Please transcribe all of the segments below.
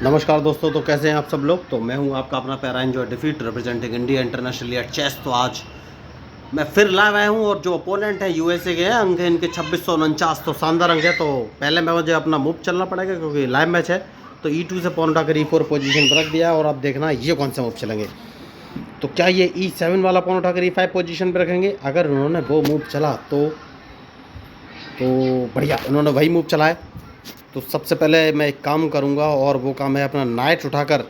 नमस्कार दोस्तों, तो कैसे हैं आप सब लोग। तो मैं हूं आपका अपना प्यारा एंजॉय डिफीट representing India internationally at chess. तो आज मैं फिर लाइव आया हूं और जो ओपोनेंट है यूएसए के हैं, अंक है इनके 2649, तो शानदार अंक है। तो पहले मैं मुझे अपना मूव चलना पड़ेगा क्योंकि लाइव मैच है। तो E2 से पॉन उठाकर E4 पोजीशन पर रख दिया और अब देखना ये कौन से मूव चलेंगे। तो क्या ये E7 वाला पॉन उठाकर E5 पोजीशन पर रखेंगे। अगर उन्होंने वो मूव चला तो बढ़िया, उन्होंने वही मूव चलाए। तो सबसे पहले मैं एक काम करूंगा और वो काम है अपना नाइट उठाकर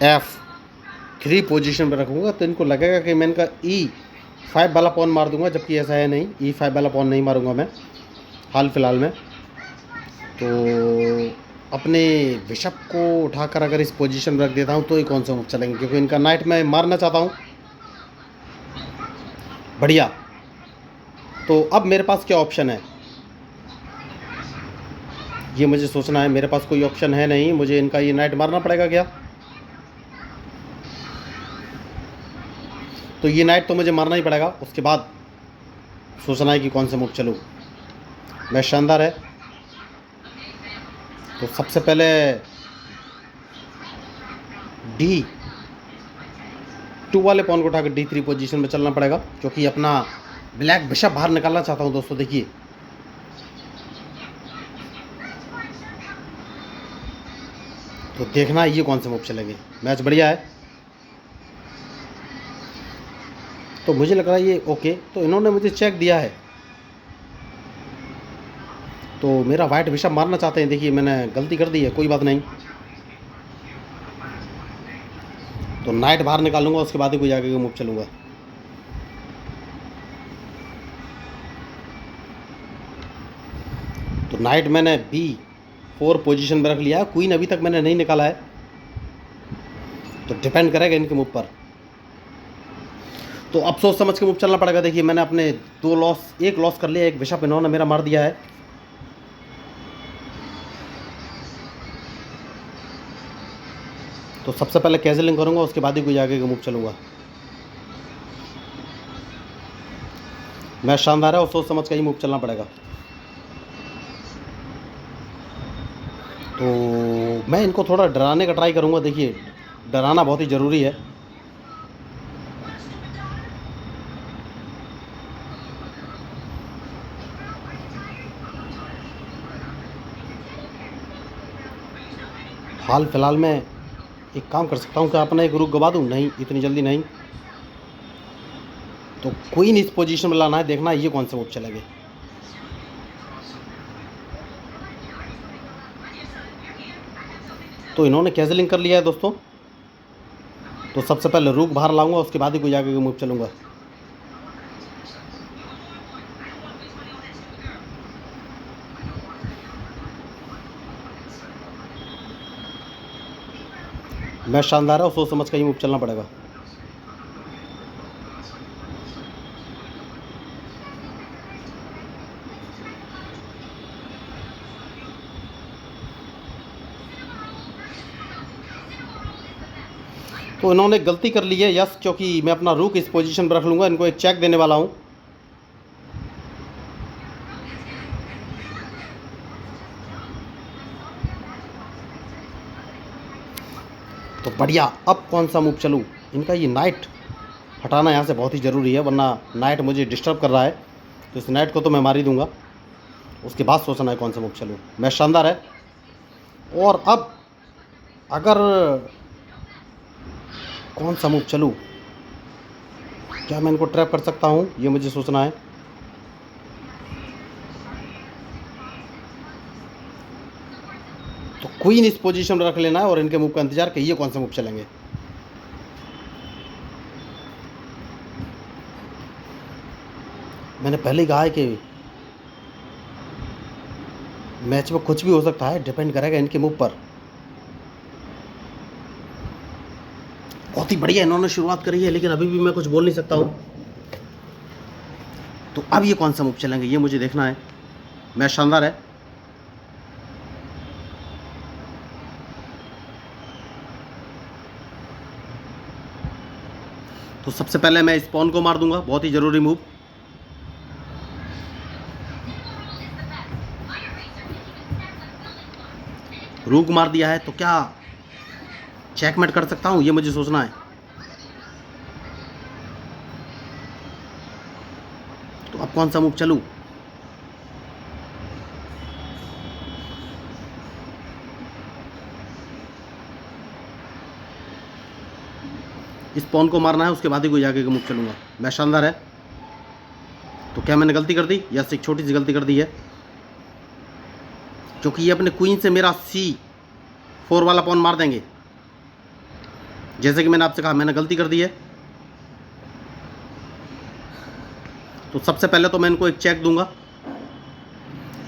F3 पोजीशन पर रखूंगा। तो इनको लगेगा कि मैं इनका E5 वाला पॉन मार दूंगा, जबकि ऐसा है नहीं। E5 वाला पॉन नहीं मारूंगा मैं हाल फिलहाल में। तो अपने बिशप को उठाकर अगर इस पोजीशन में रख देता हूं तो ये कौन सा मूव चलेंगे, क्योंकि इनका नाइट मैं मारना चाहता हूं। बढ़िया। तो अब मेरे पास क्या ऑप्शन है ये मुझे सोचना है। मेरे पास कोई ऑप्शन है नहीं, मुझे इनका ये नाइट मारना पड़ेगा क्या। तो ये नाइट तो मुझे मारना ही पड़ेगा। उसके बाद सोचना है कि कौन से मूव चलूँ। मैं शानदार है। तो सबसे पहले D2 वाले पॉन को उठाकर D3 पोजीशन में चलना पड़ेगा, क्योंकि अपना ब्लैक बिशप बाहर निकालना चाहता हूँ दोस्तों। देखिए, तो देखना ये कौन से मूव चलेंगे। मैच बढ़िया है। तो मुझे लग रहा है ये ओके। तो इन्होंने मुझे चेक दिया है, तो मेरा वाइट बिशप मारना चाहते हैं। देखिए, मैंने गलती कर दी है, कोई बात नहीं। तो नाइट बाहर निकालूंगा, उसके बाद ही कोई आगे का मूव चलूंगा। तो नाइट मैंने B4 पोजीशन में रख लिया है। क्वीन अभी तक मैंने नहीं निकाला है, तो डिपेंड करेगा इनके मूव पर। तो अब सोच समझ के मूव चलना पड़ेगा। देखिए, मैंने अपने एक लॉस कर लिया, एक बिशप इन्होंने मेरा मार दिया है। तो सबसे पहले कैजलिंग करूंगा, उसके बाद ही कोई आगे का मूव चलूंगा। मैच शानदार है और सोच समझ के ही मूव चलना पड़ेगा। तो मैं इनको थोड़ा डराने का ट्राई करूंगा। देखिए, डराना बहुत ही ज़रूरी है। हाल फिलहाल में एक काम कर सकता हूँ कि अपना एक रुक गवा दूँ। नहीं, इतनी जल्दी नहीं। तो क्वीन इस पोजीशन में लाना है। देखना ये कौन से मूव चलेंगे। तो इन्होंने कैजलिंग कर लिया है दोस्तों। तो सबसे पहले रूक बाहर लाऊंगा, उसके बाद ही कोई आगे का मूव चलूंगा। मैच शानदार है और सोच समझ कर ही मूव चलना पड़ेगा। तो इन्होंने गलती कर ली है, यस, क्योंकि मैं अपना रूक इस पोजीशन पर रख लूँगा। इनको एक चेक देने वाला हूँ। तो बढ़िया। अब कौन सा मूव चलूँ। इनका ये नाइट हटाना यहाँ से बहुत ही ज़रूरी है, वरना नाइट मुझे डिस्टर्ब कर रहा है। तो इस नाइट को तो मैं मार ही दूँगा, उसके बाद सोचना है कौन सा मूव चलूँ। मैच शानदार है। और अब अगर कौन सा मूव चलूँ, क्या मैं इनको ट्रैप कर सकता हूँ, ये मुझे सोचना है। तो क्वीन इस पोजीशन में रख लेना है और इनके मूव का इंतजार कि ये कौन सा मूव चलेंगे। मैंने पहले ही कहा है कि मैच में कुछ भी हो सकता है, डिपेंड करेगा इनके मूव पर। बहुत ही बढ़िया इन्होंने शुरुआत करी है, लेकिन अभी भी मैं कुछ बोल नहीं सकता हूँ। तो अब ये कौन सा मूव चलेंगे ये मुझे देखना है। मैच शानदार है। तो सबसे पहले मैं इस पॉन को मार दूंगा, बहुत ही ज़रूरी मूव। रूक मार दिया है, तो क्या चेकमेट कर सकता हूँ, ये मुझे सोचना है। तो अब कौन सा मूव चलूँ? इस पॉन को मारना है, उसके बाद ही कोई आगे का मूव चलूँगा। मैच शानदार है। तो क्या मैंने गलती कर दी? यस, एक छोटी सी गलती कर दी है, क्योंकि ये अपने क्वीन से मेरा C4 वाला पॉन मार देंगे। जैसे कि मैंने आपसे कहा, मैंने गलती कर दी है। तो सबसे पहले तो मैं इनको एक चेक दूंगा,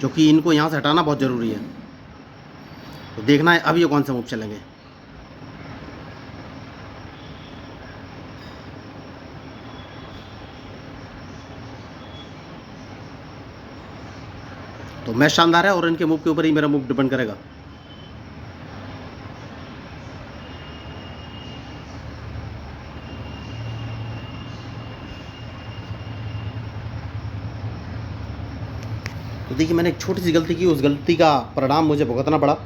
क्योंकि इनको यहाँ से हटाना बहुत ज़रूरी है। तो देखना है अब ये कौन से मूव चलेंगे। तो मैच शानदार है और इनके मूव के ऊपर ही मेरा मूव डिपेंड करेगा। तो देखिए, मैंने एक छोटी सी गलती की, उस गलती का परिणाम मुझे भुगतना पड़ा।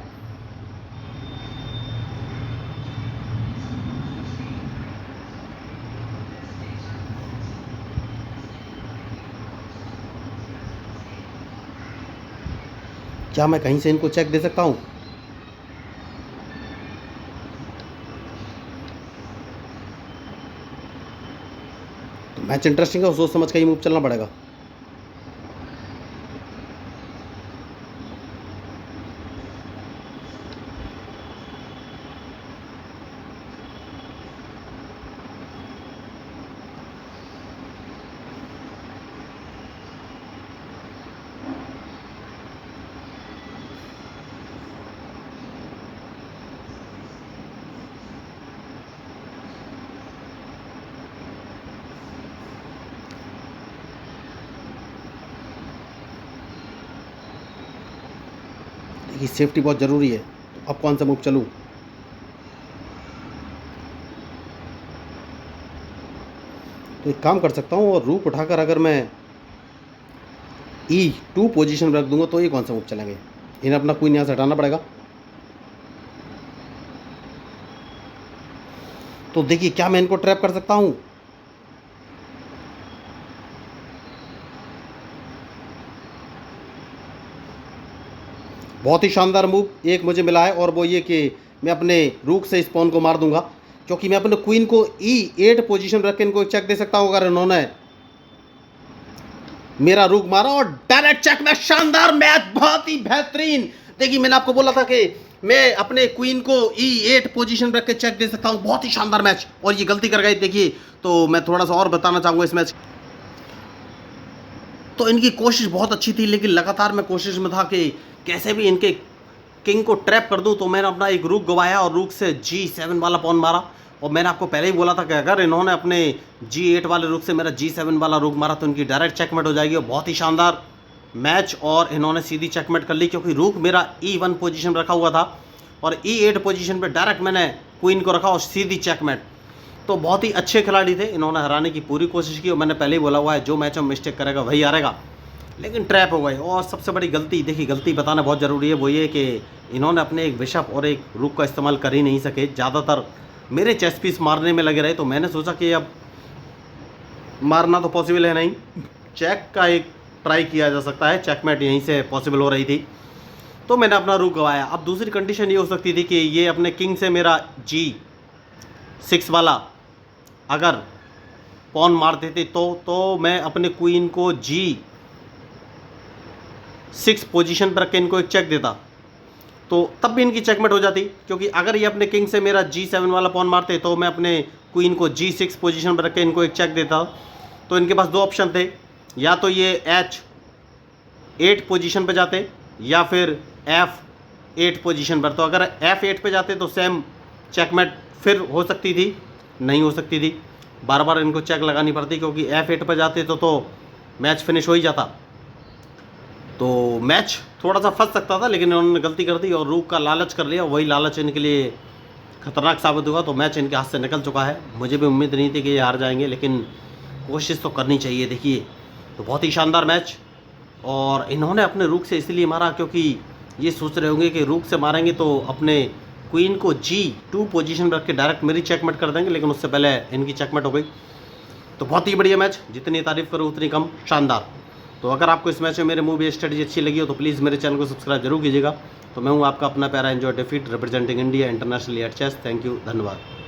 क्या मैं कहीं से इनको चेक दे सकता हूँ? तो मैच इंटरेस्टिंग है और सोच समझ के ही मूव चलना पड़ेगा। देखिए, सेफ्टी बहुत ज़रूरी है। तो अब कौन सा मूव चलूँ? तो एक काम कर सकता हूँ, और रूक उठाकर अगर मैं E2 पोजीशन में रख दूंगा तो ये कौन सा मूव चलेंगे। इन्हें अपना क्वीन यहाँ से हटाना पड़ेगा। तो देखिए, क्या मैं इनको ट्रैप कर सकता हूँ? बहुत ही शानदार मूव एक मुझे मिला है, और वो ये कि मैं अपने रूक से इस पॉन को मार दूंगा, क्योंकि मैं अपने क्वीन को E8 पोजीशन रख के इनको एक चेक दे सकता हूँ अगर इन्होंने मेरा रूक मारा। और डायरेक्ट चेक में शानदार मैच, बहुत ही बेहतरीन। देखिए, मैंने आपको बोला था कि मैं अपने क्वीन को E8 पोजीशन रख के चेक दे सकता हूँ। बहुत ही शानदार मैच, और ये गलती कर गई। देखिए, तो मैं थोड़ा सा और बताना चाहूँगा इस मैच। तो इनकी कोशिश बहुत अच्छी थी, लेकिन लगातार मैं कोशिश में था कि कैसे भी इनके किंग को ट्रैप कर दूं। तो मैंने अपना एक रूक गवाया और रूक से G7 वाला पॉन मारा। और मैंने आपको पहले ही बोला था कि अगर इन्होंने अपने G8 वाले रूक से मेरा G7 वाला रूक मारा तो इनकी डायरेक्ट चेकमेट हो जाएगी। और बहुत ही शानदार मैच, और इन्होंने सीधी चेकमेट कर ली, क्योंकि रूक मेरा E1 पोजीशन रखा हुआ था और E8 पोजीशन पे डायरेक्ट मैंने क्वीन को रखा और सीधी चेकमेट। तो बहुत ही अच्छे खिलाड़ी थे, इन्होंने हराने की पूरी कोशिश की। और मैंने पहले ही बोला हुआ है, जो मैच में मिस्टेक करेगा वही हारेगा, लेकिन ट्रैप हो गए। और सबसे बड़ी गलती, देखिए गलती बताना बहुत ज़रूरी है, वो ये कि इन्होंने अपने एक बिशप और एक रूक का इस्तेमाल कर ही नहीं सके, ज़्यादातर मेरे चेस पीस मारने में लगे रहे। तो मैंने सोचा कि अब मारना तो पॉसिबल है नहीं, चेक का एक ट्राई किया जा सकता है, चेकमेट यहीं से पॉसिबल हो रही थी। तो मैंने अपना रूक गवाया। अब दूसरी कंडीशन ये हो सकती थी कि ये अपने किंग से मेरा G6 वाला अगर पॉन मार देते तो मैं अपने क्वीन को G6 पोजीशन पर रख के इनको एक चेक देता, तो तब भी इनकी चेकमेट हो जाती। क्योंकि अगर ये अपने किंग से मेरा G7 वाला पॉन मारते तो मैं अपने क्वीन को G6 पोजीशन पर रख के इनको एक चेक देता। तो इनके पास दो ऑप्शन थे, या तो ये H8 पोजीशन पर जाते या फिर F8 पोजीशन पर। तो अगर F8 पे जाते तो सेम चेकमेट फिर हो सकती थी, नहीं हो सकती थी, बार बार इनको चेक लगानी पड़ती, क्योंकि F8 पर जाते तो मैच फिनिश हो ही जाता। तो मैच थोड़ा सा फंस सकता था, लेकिन इन्होंने गलती कर दी और रूक का लालच कर लिया। वही लालच इनके लिए खतरनाक साबित हुआ। तो मैच इनके हाथ से निकल चुका है। मुझे भी उम्मीद नहीं थी कि ये हार जाएंगे, लेकिन कोशिश तो करनी चाहिए। देखिए, तो बहुत ही शानदार मैच, और इन्होंने अपने रूक से इसलिए मारा क्योंकि ये सोच रहे होंगे कि रूक से मारेंगे तो अपने क्वीन को G2 पोजीशन पर रख के डायरेक्ट मेरी चेकमेट कर देंगे, लेकिन उससे पहले इनकी चेकमेट हो गई। तो बहुत ही बढ़िया मैच, जितनी तारीफ करो उतनी कम, शानदार। तो अगर आपको इस मैच में मेरे मूव या स्ट्रेटजी अच्छी लगी हो तो प्लीज़ मेरे चैनल को सब्सक्राइब जरूर कीजिएगा। तो मैं हूँ आपका अपना प्यारा एंजॉय डिफीट representing India internationally at chess. Thank you, धन्यवाद।